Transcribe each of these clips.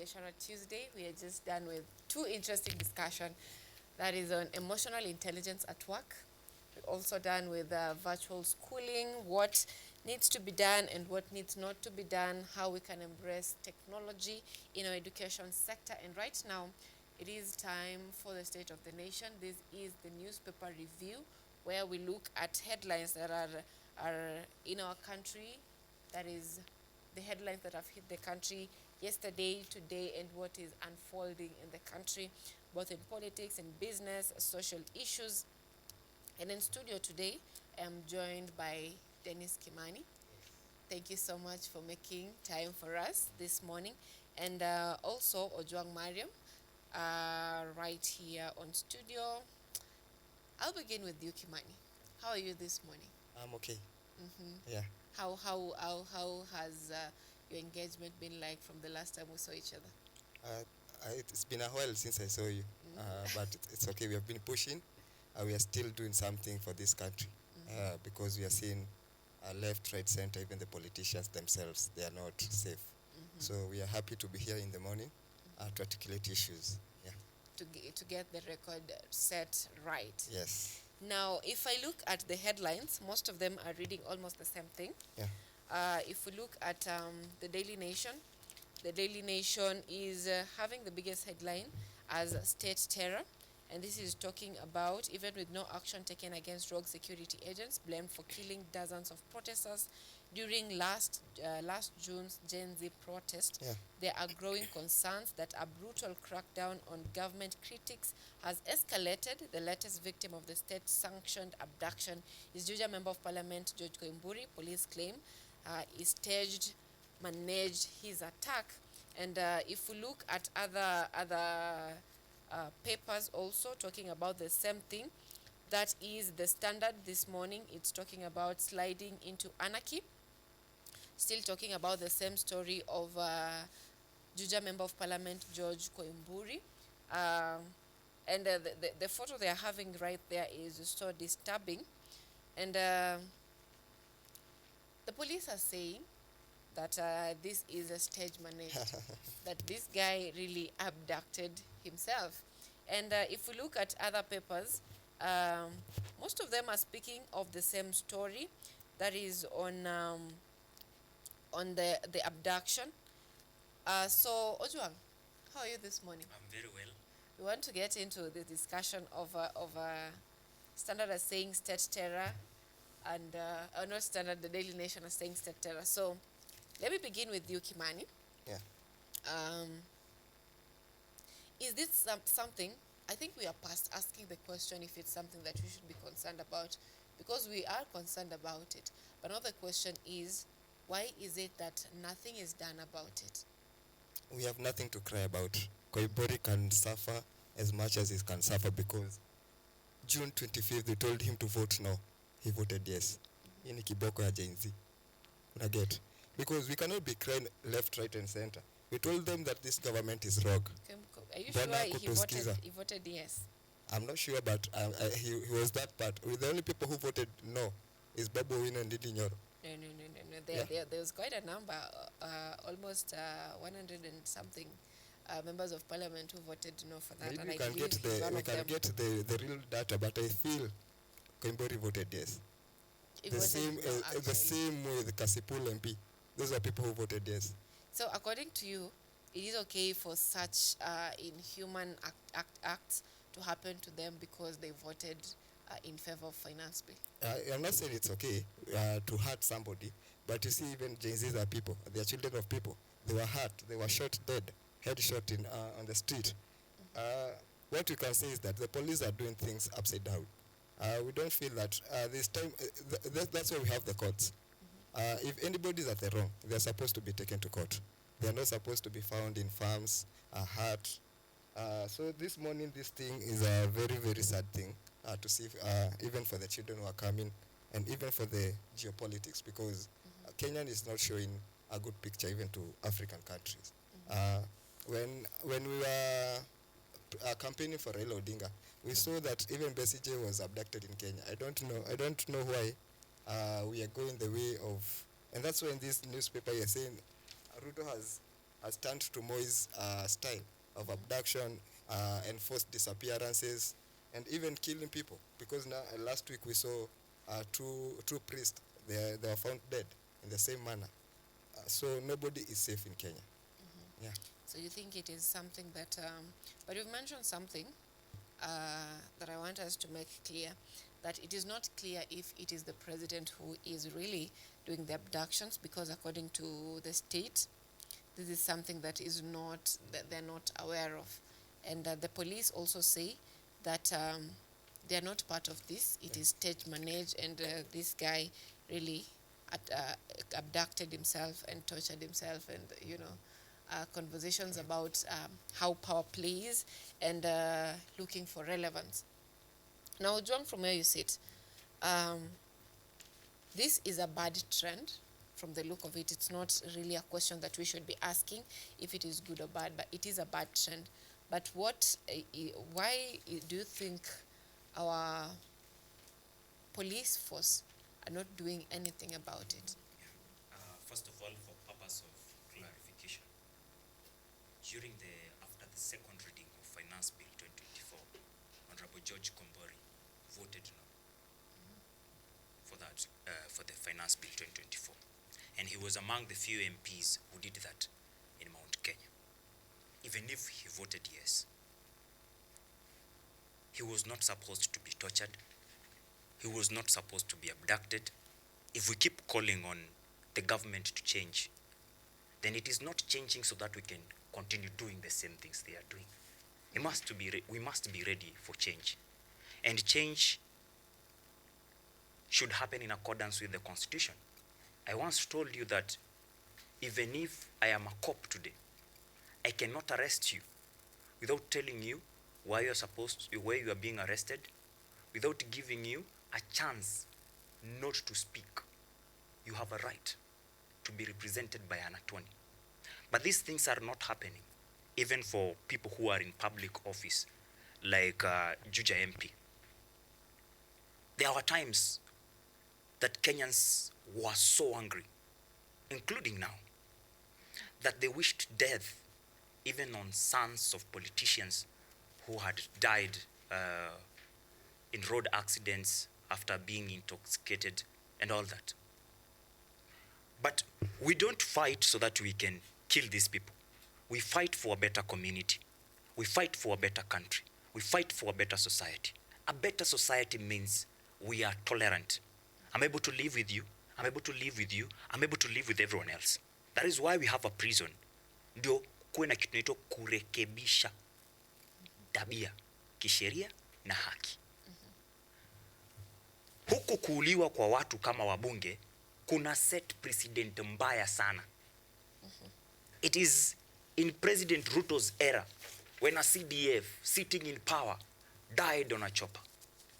Motivational Tuesday. We are just done with two interesting discussion. That is on emotional intelligence at work. We're also done with virtual schooling, what needs to be done and what needs not to be done, how we can embrace technology in our education sector. And right now, it is time for the State of the Nation. This is the newspaper review where we look at headlines that are in our country, that is the headlines that have hit the country yesterday, today, and what is unfolding in the country, both in politics, in business, social issues. And in studio today, I am joined by Dennis Kimani. Thank you so much for making time for us this morning. And also Ojwang Mariam, right here on studio. I'll begin with you, Kimani. How are you this morning? I'm okay. Mm-hmm. Yeah. How has your engagement been like from the last time we saw each other? It's been a while since I saw you, but it's okay. We have been pushing. We are still doing something for this country because we are seeing left, right, center, even the politicians themselves, they are not safe. So we are happy to be here in the morning to articulate issues. Yeah. To get the record set right. Yes. Now, if I look at the headlines, most of them are reading almost the same thing. Yeah. If we look at the Daily Nation is having the biggest headline as state terror. And this is talking about, even with no action taken against rogue security agents blamed for killing dozens of protesters during last June's Gen Z protest, there are growing concerns that a brutal crackdown on government critics has escalated. The latest victim of the state-sanctioned abduction is Juja Member of Parliament George Koimburi. Police claim he staged, managed his attack. And if we look at other papers also talking about the same thing, that is the Standard this morning. It's talking about sliding into anarchy. Still talking about the same story of Juja Member of Parliament George Koimburi. And the photo they are having right there is so disturbing. And the police are saying that this is a stage managed, that this guy really abducted himself. And if we look at other papers, most of them are speaking of the same story, that is on the abduction. So, Ojwang, how are you this morning? I'm very well. We want to get into the discussion of Standard as saying state terror, and not Standard, the Daily Nation is saying state terror. So, let me begin with you, Kimani. Yeah. Is this something, I think we are past asking the question if it's something that we should be concerned about, because we are concerned about it. But now the question is, why is it that nothing is done about it? We have nothing to cry about. Koimburi can suffer as much as he can suffer because June 25th they told him to vote no. He voted yes. Hii ni kiboko ya Gen Z. Unaget? Because we cannot be crying left, right, and center. We told them that this government is rogue. Are you sure he voted yes? I'm not sure, but he was that part. The only people who voted no is Babu Wino and Didi Nyoro. No. There was quite a number, almost 100 and something members of parliament who voted no for that. Maybe we can get the real data, but I feel Koimburi voted yes. The same with Kasipul MP. Those are people who voted yes. So according to you, it is okay for such inhuman acts to happen to them because they voted in favor of finance bill? I'm not saying it's okay to hurt somebody, but you see, even Gen Zs are people. They are children of people. They were hurt. They were shot dead, headshot on the street. What you can say is that the police are doing things upside down. We don't feel that this time, that's why we have the courts. If anybody is at the wrong, they are supposed to be taken to court. They are not supposed to be found in farms, hurt. So this morning, this thing is a very, very sad thing to see, even for the children who are coming, and even for the geopolitics, because Kenyan is not showing a good picture even to African countries. When we were campaigning for Raila Odinga, we saw that even Besigye was abducted in Kenya. I don't know why we are going the way of, and that's why in this newspaper you're saying Ruto has has turned to Moi's style of abduction, enforced disappearances, and even killing people. Because now, last week we saw two priests. They were found dead in the same manner. So nobody is safe in Kenya. Yeah. So you think it is something that, but you've mentioned something that I want us to make clear, that it is not clear if it is the president who is really doing the abductions, because according to the state, this is something that is not, that they're not aware of. And the police also say that they are not part of this. It is state managed, and this guy really abducted himself and tortured himself, and conversations about how power plays, and looking for relevance. Now, John, from where you sit, this is a bad trend. From the look of it, it's not really a question that we should be asking if it is good or bad, but it is a bad trend. But why do you think our police force are not doing anything about it? First of all, for purpose of clarification, after the second reading of Finance Bill 2024, Honorable George Kombori voted no for the Finance Bill 2024. And he was among the few MPs who did that in Mount Kenya. Even if he voted yes, he was not supposed to be tortured. He was not supposed to be abducted. If we keep calling on the government to change, then it is not changing so that we can continue doing the same things they are doing. We must be ready for change. And change should happen in accordance with the Constitution. I once told you that even if I am a cop today, I cannot arrest you without telling you why you are being arrested, without giving you a chance not to speak. You have a right to be represented by an attorney. But these things are not happening, even for people who are in public office, like Juja MP. There were times that Kenyans were so angry, including now, that they wished death even on sons of politicians who had died in road accidents after being intoxicated and all that. But we don't fight so that we can kill these people. We fight for a better community. We fight for a better country. We fight for a better society. A better society means we are tolerant. I'm able to live with you. I'm able to live with you. I'm able to live with everyone else. That is why we have a prison. Ndio kuwe na kitu inaitwa kurekebisha tabia kisheria na haki. Huku kuuliwa kwa watu kama wabunge kuna set precedent mbaya sana. It is in President Ruto's era when a CDF sitting in power died on a chopper.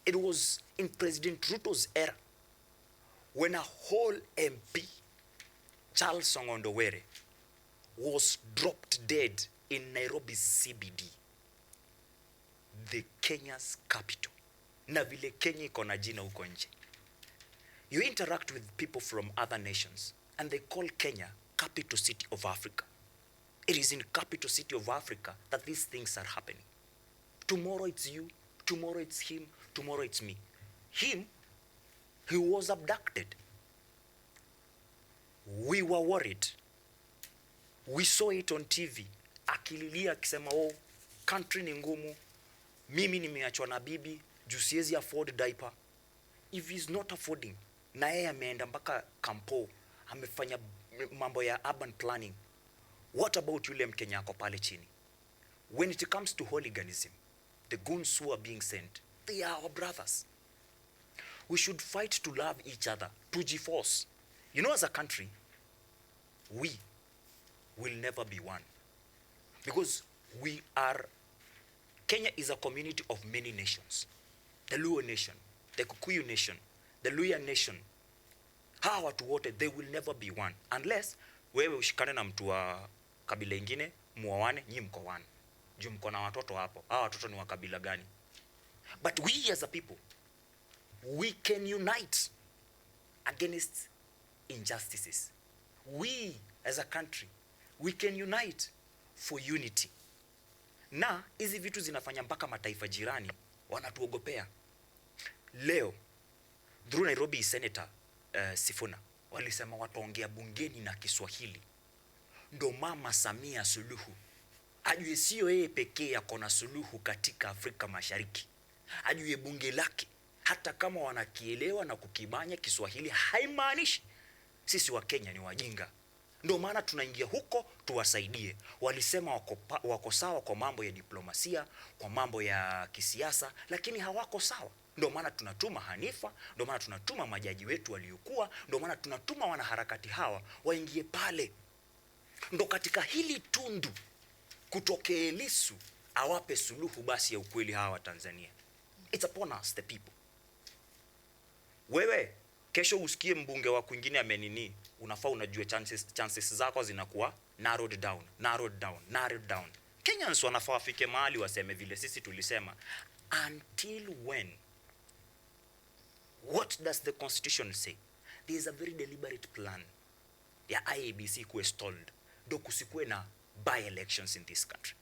It was in President Ruto's era when a whole MP, Charles Songondowere, was dropped dead in Nairobi's CBD, the Kenya's capital. Na vile Kenya iko na jina huko nje. You interact with people from other nations and they call Kenya capital city of Africa. It is in capital city of Africa that these things are happening. Tomorrow it's you, tomorrow it's him, tomorrow it's me. Him, he was abducted. We were worried. We saw it on TV. Akililia akisema, oh, country ni ngumu. Mimi nimeachwa na bibi, juu siwezi afford diaper. If he's not affording, na yeye ameenda mpaka kampo, amefanya mambo ya urban planning. What about yule Mkenya ako pale chini? When it comes to hooliganism, the goons who are being sent, they are our brothers. We should fight to love each other, to G-force. You know, as a country, we will never be one. Because Kenya is a community of many nations. The Luo nation, the Kikuyu nation, the Luya nation. Hawa watu wote, they will never be one. Unless, wewe ushikane na mtu wa kabila ingine, muoane, nyi mko one. Juu mko na watoto hapo. Hawa watoto ni wa kabila gani? But we as a people, we can unite against injustices. We as a country, We can unite for unity. Na hizi vitu zinafanya mpaka mataifa jirani wanatuogopea. Leo through Nairobi Senator Sifuna walisema wataongea bungeni na Kiswahili. Ndo Mama Samia Suluhu ajue sio yeye pekee ako na suluhu katika Afrika Mashariki. Ajue bunge lake hata kama wanakielewa na kukibanya Kiswahili haimaanishi sisi wa Kenya ni wajinga. Ndio maana tunaingia huko tuwasaidie. Walisema wako sawa kwa mambo ya diplomasia, kwa mambo ya kisiasa, lakini hawako sawa. Ndio maana tunatuma Hanifa, ndio maana tunatuma majaji wetu waliokuwa, ndio maana tunatuma wanaharakati hawa waingie pale. Ndio katika hili tundu kutokee Lissu awape suluhu basi ya ukweli hawa Tanzania. It's upon us the people. Wewe kesho usikie mbunge wa kwingine amenini, unafaa unajua chances zako zinakuwa narrowed down. Kenyans wanafaa wafike mahali waseme vile sisi tulisema, until when? What does the constitution say? There is a very deliberate plan ya IEBC kuwe stalled do kusikue na by-elections in this country.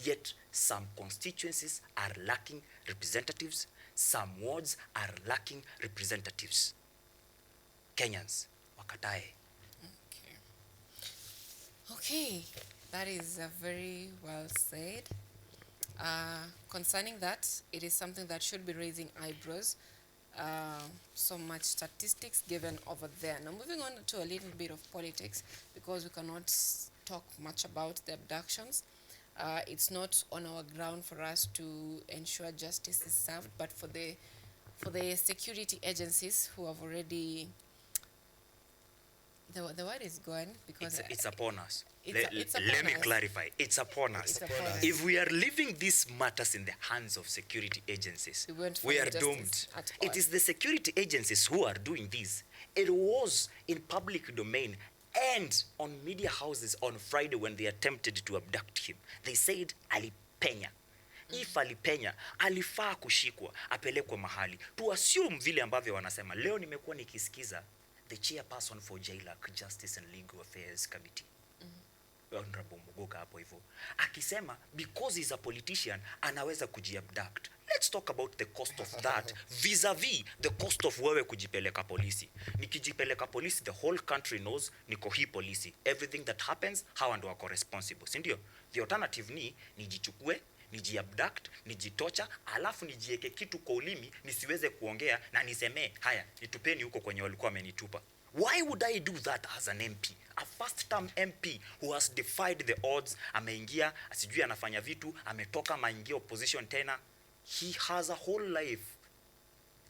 Yet some constituencies are lacking representatives, some wards are lacking representatives. Kenyans wakatae. Okay, that is very well said. Concerning that, it is something that should be raising eyebrows. So much statistics given over there. Now moving on to a little bit of politics, because we cannot talk much about the abductions. It's not on our ground for us to ensure justice is served, but for the security agencies who have already, the word is gone because it's upon us. It's upon Let me us. clarify. It's upon us. It's upon us. If we are leaving these matters in the hands of security agencies, we are doomed. It is the security agencies who are doing this. It was in public domain and on media houses on Friday when they attempted to abduct him. They said alipenya. If alipenya, alifaa kushikwa, apelekwe mahali. To assume vile ambavyo wanasema. Leo nimekuwa nikisikiza the chairperson for JLAC, Justice and Legal Affairs Committee. Honorable Mugoka hapo hivyo akisema because he's a politician anaweza kujiabduct. Let's talk about the cost of that vis-a-vis the cost of wewe kujipeleka polisi. Nikijipeleka polisi, the whole country knows niko hii polisi. Everything that happens, hawa ndo wako responsible, si ndio? The alternative ni nijichukue, nijiabduct, nijitocha, alafu nijieke kitu kwa ulimi nisiweze kuongea na nisemee haya nitupeni huko kwenye walikuwa wamenitupa. Why would I do that as an MP? A first-term MP who has defied the odds, ameingia, asijui anafanya vitu, ametoka maingia opposition tena. He has a whole life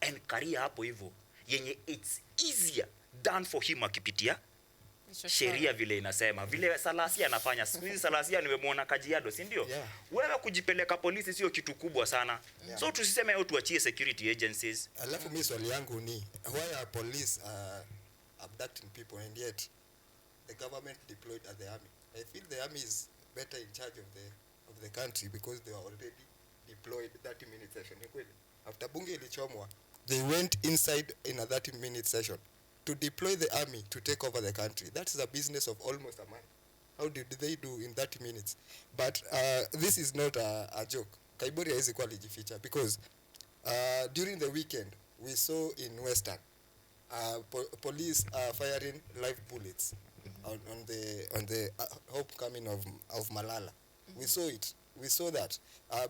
and career hapo hivyo yenye it's easier done for him akipitia sheria vile inasema. Vile Salasia anafanya. Siku hizi Salasia nimemuona Kajiado, si ndio? Yeah. Wewe kujipeleka polisi sio kitu kubwa sana. Yeah. So tusiseme au tuachie security agencies. Alafu mimi swali yangu ni why are police abducting people and yet the government deployed at the army? I feel the army is better in charge of the country because they were already deployed 30-minute session. After bunge ilichomwa, they went inside in a 30-minute session to deploy the army to take over the country. That is a business of almost a month. How did they do in 30 minutes? But this is not a joke. Kaibori haizi kuwa lijificha because during the weekend we saw in Western police firing live bullets on the homecoming of Malala. We saw it. We saw that.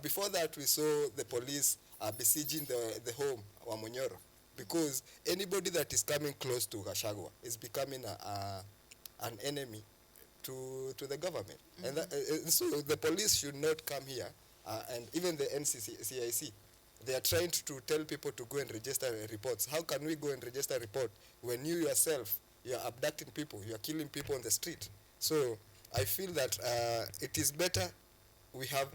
Before that, we saw the police besieging the home wa Munyoro because anybody that is coming close to Gachagua is becoming an enemy to the government. And so the police should not come here, and even the NCCIC, they are trying to tell people to go and register reports. How can we go and register a report when you yourself, you are abducting people, you are killing people on the street? So I feel that it is better we have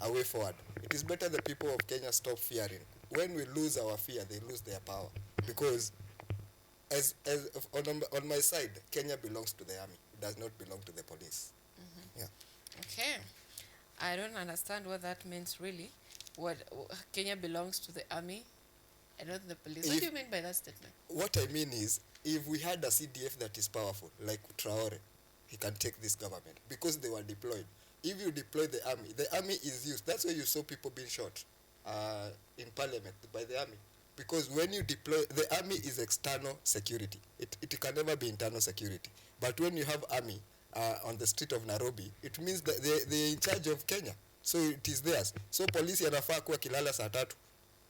a way forward. It is better the people of Kenya stop fearing. When we lose our fear, they lose their power. Because as on my side, Kenya belongs to the army. It does not belong to the police. Yeah. Okay. I don't understand what that means really. What Kenya belongs to the army and not the police. What do you mean by that statement? What I mean is, if we had a CDF that is powerful, like Traore, he can take this government because they were deployed. If you deploy the army is used. That's why you saw people being shot in parliament by the army. Because when you deploy, the army is external security. It can never be internal security. But when you have army on the street of Nairobi, it means that they're in charge of Kenya. So it is theirs. So polisi anafaa kuwa kilala saa 3,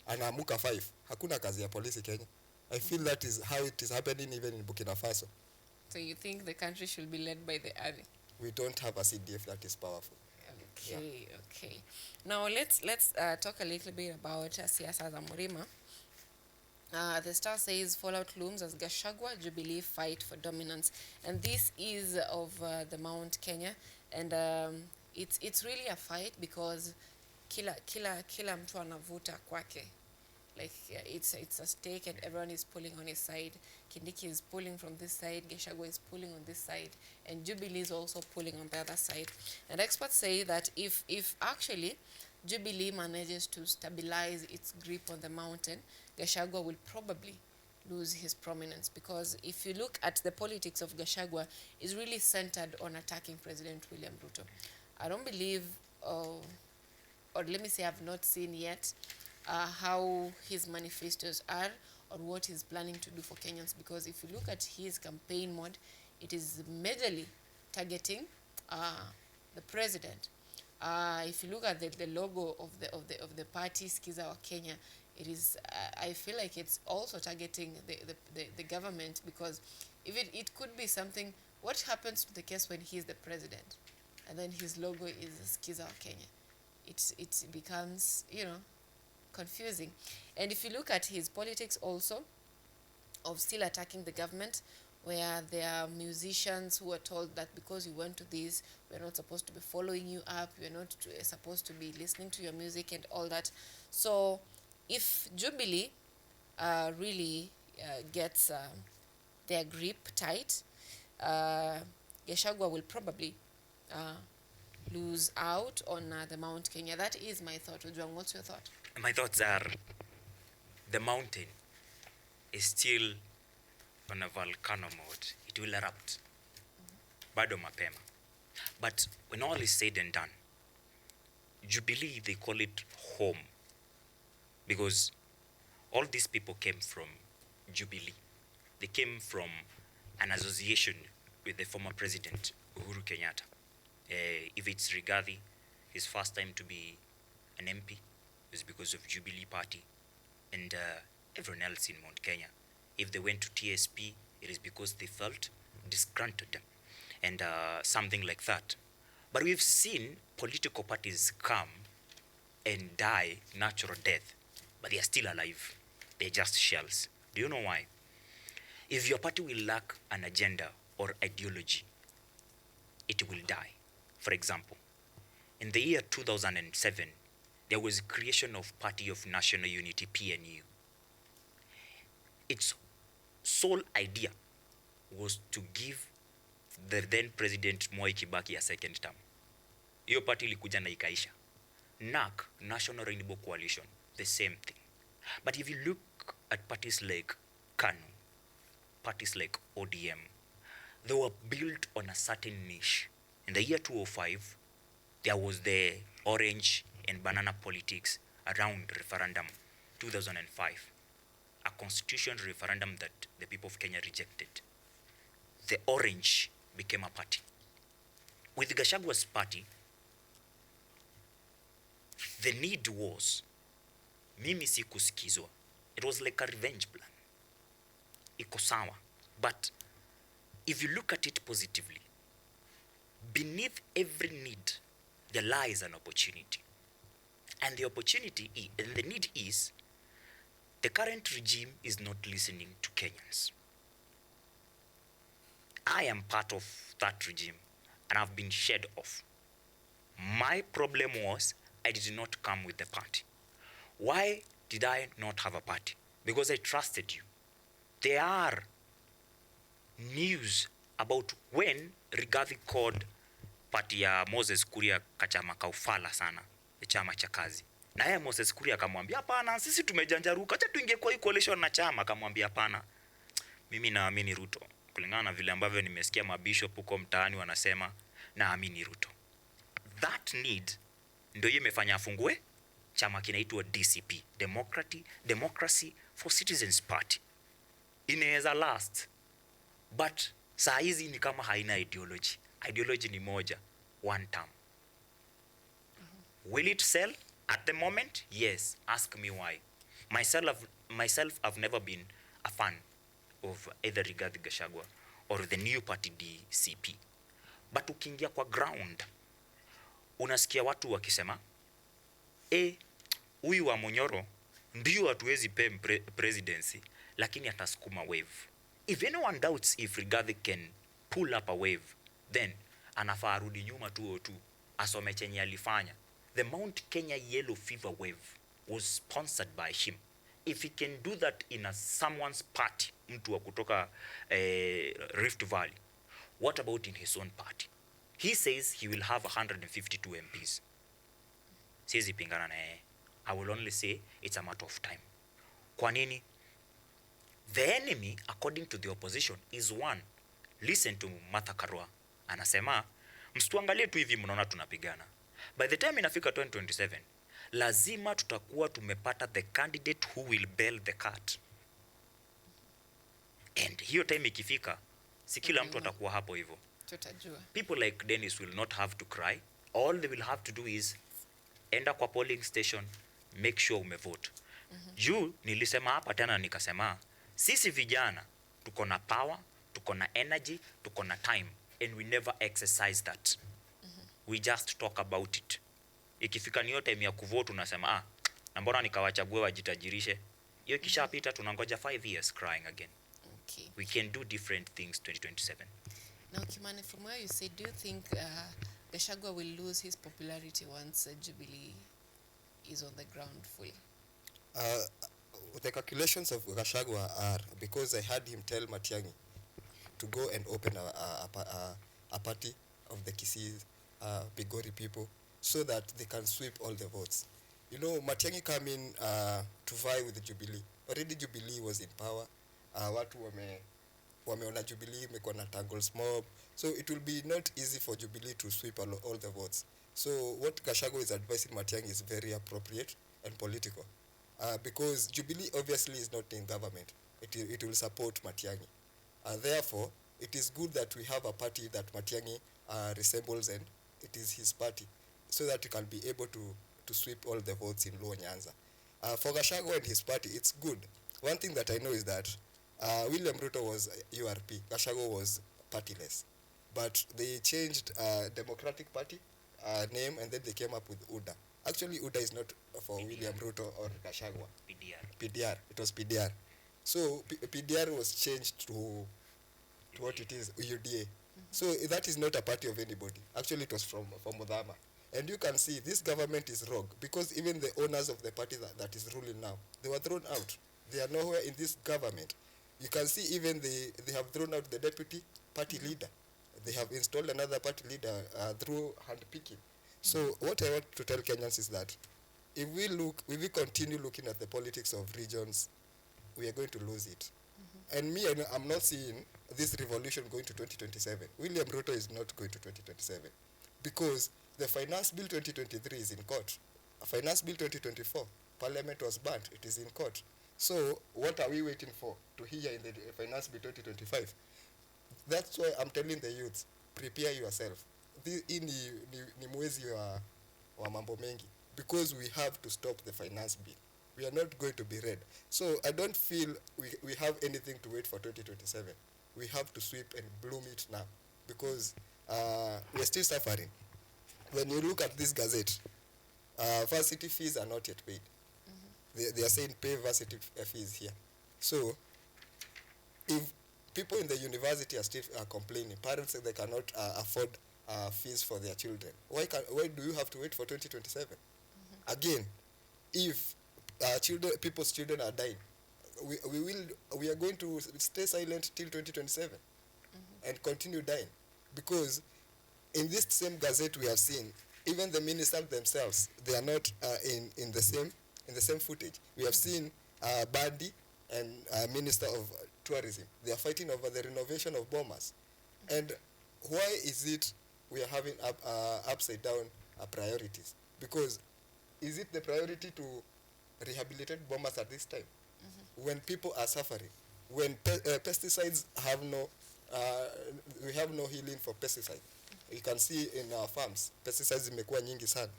anaamuka 5. Hakuna kazi ya polisi Kenya. I feel that is how it is happening even in Burkina Faso. So you think the country should be led by the army? We don't have a CDF that is powerful. Okay, yeah. Okay. Now let's talk a little bit about siasa za Mrima. The Star says fallout looms as Gachagua Jubilee fight for dominance, and this is of the Mount Kenya, and it's really a fight because kila mtu anavuta kwake. Like it's a stake and everyone is pulling on his side. Kindiki is pulling from this side, Gachagua is pulling on this side, and Jubilee is also pulling on the other side. And experts say that if actually Jubilee manages to stabilize its grip on the mountain, Gachagua will probably lose his prominence, because if you look at the politics of Gachagua, is really centered on attacking President William Ruto. I don't believe, or let me say I've not seen yet how his manifestos are or what he's planning to do for Kenyans, because if you look at his campaign mode, it is majorly targeting the president. If you look at the logo of the party Skiza wa Kenya, it is I feel like it's also targeting the government, because if it could be something, what happens to the case when he's the president and then his logo is Skiza wa Kenya? It becomes, you know, confusing. And if you look at his politics also of still attacking the government, where there are musicians who are told that because you went to this, we're not supposed to be following you up, you're not supposed to be listening to your music and all that. So if Jubilee really gets their grip tight, Gachagua will probably lose out on the Mount Kenya. That is my thought. Ojwang, what's your thought? My thoughts are the mountain is still on a volcano mode. It will erupt. Bado mapema. But when all is said and done, Jubilee, they call it home, because all these people came from Jubilee. They came from an association with the former president, Uhuru Kenyatta. If it's Rigathi, his first time to be an MP is because of Jubilee Party, and everyone else in Mount Kenya. If they went to TSP, it is because they felt disgruntled and something like that. But we've seen political parties come and die natural death, but they are still alive. They're just shells. Do you know why? If your party will lack an agenda or ideology, it will die. For example, in the year 2007, there was a creation of Party of National Unity, PNU. Its sole idea was to give the then President Mwai Kibaki a second term. Hiyo party ilikuja na ikaisha. NAC, National Rainbow Coalition, the same thing. But if you look at parties like KANU, parties like ODM, they were built on a certain niche. In the year 2005, there was the orange and banana politics around referendum 2005, a constitutional referendum that the people of Kenya rejected. The orange became a party. With Gachagua's party, the need was, mimi si kusikizwa. It was like a revenge plan. Iko sawa. But if you look at it positively, beneath every need, there lies an opportunity. And the opportunity and the need is, the current regime is not listening to Kenyans. I am part of that regime, and I've been shed off. My problem was, I did not come with the party. Why did I not have a party? Because I trusted you. There are news about when Rigathi called party ya Moses Kuria kachama kaufala sana, chama cha kazi. Na yeye Moses Kuria akamwambia hapana, sisi tumejanjaruka, acha tuingie kwa hii coalition na chama. Akamwambia hapana, mimi naamini Ruto. kulingana na vile ambavyo nimesikia mabishop huko mtaani wanasema naamini Ruto. That need ndio hiyo imefanya afungue chama kinaitwa DCP, Democracy for Citizens Party. Inaweza last, but saa hizi ni kama haina ideology. Ideology ni moja, one term. Will it sell at the moment? Yes. Ask me why. Myself, I've never been a fan of either Rigathi Gachagua or the new party DCP. But ukiingia kwa ground, unasikia watu wakisema, huyu wa Munyoro ndio hatuwezi pe presidency, lakini atasukuma wave. If anyone doubts if Rigathi can pull up a wave, then anafaa arudi nyuma 202 asome chenye alifanya. The Mount Kenya yellow fever wave was sponsored by him. If he can do that in someone's party, mtu wa kutoka Rift Valley, what about in his own party? He says he will have 152 MPs. Siwezi pingana na yeye. I will only say it's a matter of time. Kwa nini? The enemy, according to the opposition, is one. Listen to Martha Karua. Anasema, msituangalie tu hivi mnaona tunapigana. By the time inafika 2027, lazima tutakuwa tumepata the candidate who will bail the cat. And hiyo time ikifika, si kila mtu atakuwa hapo hivyo. Tutajua. People like Dennis will not have to cry. All they will have to do is enda kwa polling station, make sure umevote. Juu nilisema hapa tena nikasema, sisi vijana tuko na power, tuko na energy, tuko na time, and we never exercise that. We just talk about it. Ikifika ni time ya kuvote unasema na mbona nikawachague wajitajirishe. Hiyo kishapita tunangoja 5 years crying again. Okay. We can do different things 2027. Now, Kimani, from where you say, do you think Gachagua will lose his popularity once Jubilee is on the ground fully? The calculations of Gachagua are, because I had him tell Matiang'i to go and open a party of the Kisii, Bigori people, so that they can sweep all the votes. You know, Matiang'i came in to vie with Jubilee. Already Jubilee was in power. Watu wameona Jubilee imekuwa na tangles mob, so it will be not easy for Jubilee to sweep all the votes. So what Gachagua is advising Matiang'i is very appropriate and political, because Jubilee obviously is not in government. It will support Matiang'i. Therefore, it is good that we have a party that Matiang'i resembles, and it is his party, so that he can be able to sweep all the votes in Luo Nyanza. For Gachagua and his party, it's good. One thing that I know is that William Ruto was URP, Gachagua was partyless, but they changed Democratic Party name, and then they came up with UDA. Actually, UDA is not for PDR. William Ruto or Gachagua. PDR. It was PDR. So PDR was changed to what it is, UDA. So that is not a party of anybody. Actually, it was from Mudhama. And you can see this government is rogue, because even the owners of the party that is ruling now, they were thrown out. They are nowhere in this government. You can see even they have thrown out the deputy party leader. They have installed another party leader through handpicking. So what I want to tell Kenyans is that if we continue looking at the politics of regions, we are going to lose it. And me, I'm not seeing this revolution going to 2027. William Ruto is not going to 2027, because the Finance Bill 2023 is in court. Finance Bill 2024, Parliament was banned. It is in court. So what are we waiting for to hear in the Finance Bill 2025? That's why I'm telling the youth, prepare yourself. Hii ni mwezi wa mambo mengi, because we have to stop the Finance Bill. We are not going to be read. So I don't feel we have anything to wait for 2027. We have to sweep and bloom it now, because we are still suffering. When you look at this gazette, varsity fees are not yet paid. They are saying pay varsity fees here. So if people in the university are still complaining, parents say they cannot afford fees for their children, why do you have to wait for 2027? Again, if people's children are dying, we are going to stay silent till 2027 and continue dying, because in this same gazette we have seen even the ministers themselves, they are not in the same footage. We have seen Badi and Minister of tourism. They are fighting over the renovation of Bomas. And why is it we are having upside down priorities? Because is it the priority to rehabilitate Bomas at this time? When people are suffering, when pesticides have no, we have no healing for pesticides. You can see in our farms, pesticides imekuwa nyingi sana.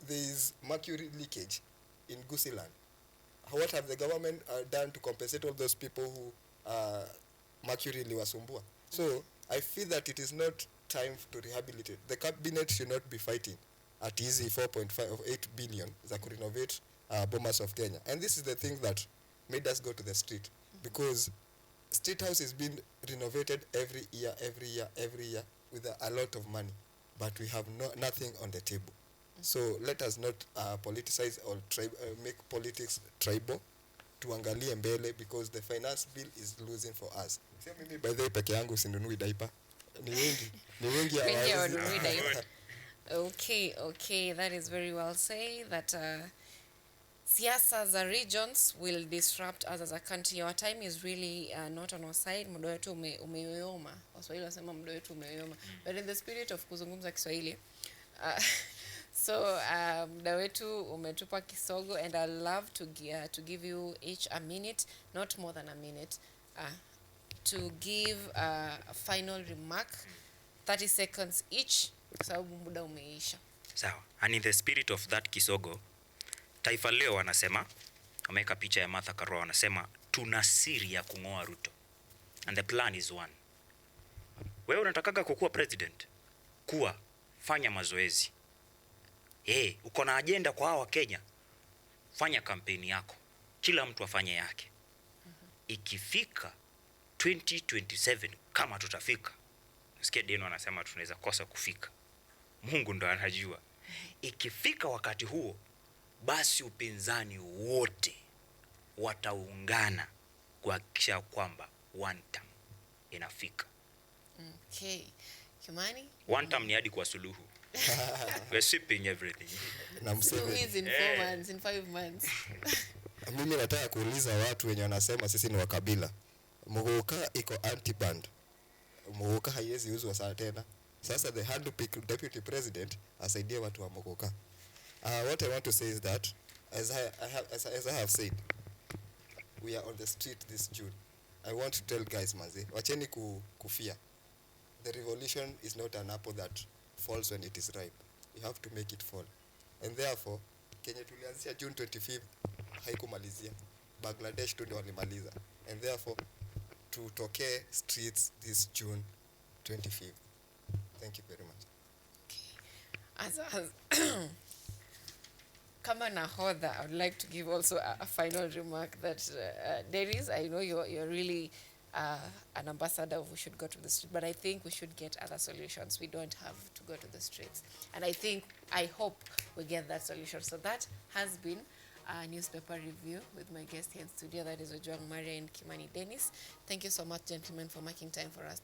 There is mercury leakage in Gusiland. What have the government done to compensate all those people who mercury liwasumbua? So I feel that it is not time to rehabilitate. The cabinet should not be fighting at easy 4.5 or 8 billion za ku renovate Bomas of Kenya. And this is the thing that made us go to the street, because State House is being renovated every year with a lot of money, but we have nothing on the table. So let us not politicize or make politics tribal. Tuangalie mbele, because the finance bill is losing for us. Sio mimi by the way peke yangu sinunui diaper. Ni wengi hawanunui diaper. Okay, that is very well said, that siasa za regions will disrupt us as a country. Our time is really not on our side. Muda wetu umeyoyoma. Waswahili wasema muda wetu umeyoyoma. But in the spirit of kuzungumza Kiswahili, so muda wetu umetupa kisogo, and I love to give you each a minute, not more than a minute, to give a final remark, 30 seconds each, sababu muda umeisha. Sawa. And in the spirit of that kisogo, Taifa Leo wanasema, wameweka picha ya Martha Karua, wanasema tuna siri ya kung'oa Ruto. And the plan is one. Wewe unatakaga kukuwa president, fanya mazoezi. Uko na agenda kwa hawa Kenya, fanya kampeni yako. Kila mtu afanye yake. Ikifika 2027, kama tutafika, nasikia Deno anasema tunaweza kosa kufika. Mungu ndo anajua. Ikifika wakati huo, basi upinzani wote wataungana kuhakikisha kwamba one term inafika. Okay. Kimani? One term ni hadi kwa Suluhu. We're sweeping everything. Suluhu is in 4 months, in 5 months. Mimi nataka kuuliza watu wenye wanasema sisi ni wakabila. Muguka iko anti-band. Muguka haiwezi uzwa saa tena. Sasa the hand-picked deputy president asaidie watu wa Muguka. What I want to say is that, as I have said, we are on the street this June. I want to tell guys, manze, wacheni kufia. The revolution is not an apple that falls when it is ripe. You have to make it fall. And therefore, Kenya tulianzia June 25th, haikumalizia. Bangladesh tu ndio walimaliza. And therefore, tutokee streets this June 25th. Thank you very much. As kama nahodha, I would like to give also a final remark that Dennis, I know you're really an ambassador of we should go to the street, but I think we should get other solutions. We don't have to go to the streets. And I hope we get that solution. So that has been a newspaper review with my guest here in studio, that is Ojwang Maria and Kimani Dennis. Thank you so much, gentlemen, for making time for us.